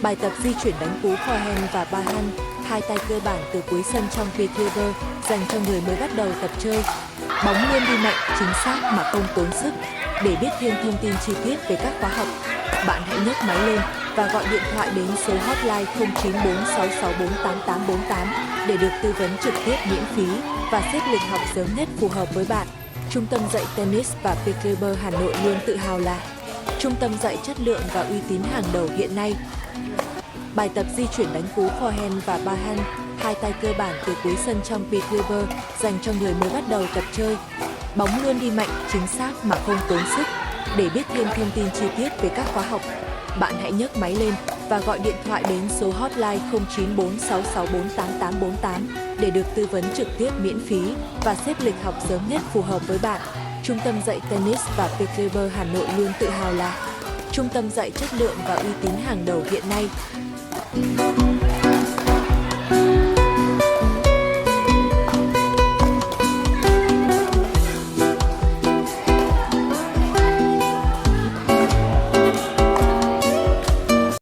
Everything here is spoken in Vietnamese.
Bài tập di chuyển đánh cú forehand và backhand, hai tay cơ bản từ cuối sân trong P-Club dành cho người mới bắt đầu tập chơi. Bóng luôn đi mạnh, chính xác mà không tốn sức. Để biết thêm thông tin chi tiết về các khóa học, bạn hãy nhấc máy lên và gọi điện thoại đến số hotline 0946648848 để được tư vấn trực tiếp miễn phí và xếp lịch học sớm nhất phù hợp với bạn. Trung tâm dạy tennis và pickleball Hà Nội luôn tự hào là trung tâm dạy chất lượng và uy tín hàng đầu hiện nay. Bài tập di chuyển đánh cú forehand và backhand, hai tay cơ bản từ cuối sân trong pickleball dành cho người mới bắt đầu tập chơi. Bóng luôn đi mạnh, chính xác mà không tốn sức. Để biết thêm thông tin chi tiết về các khóa học, bạn hãy nhấc máy lên và gọi điện thoại đến số hotline 0946648848 để được tư vấn trực tiếp miễn phí và xếp lịch học sớm nhất phù hợp với bạn. Trung tâm dạy tennis và pickleball Hà Nội luôn tự hào là trung tâm dạy chất lượng và uy tín hàng đầu hiện nay.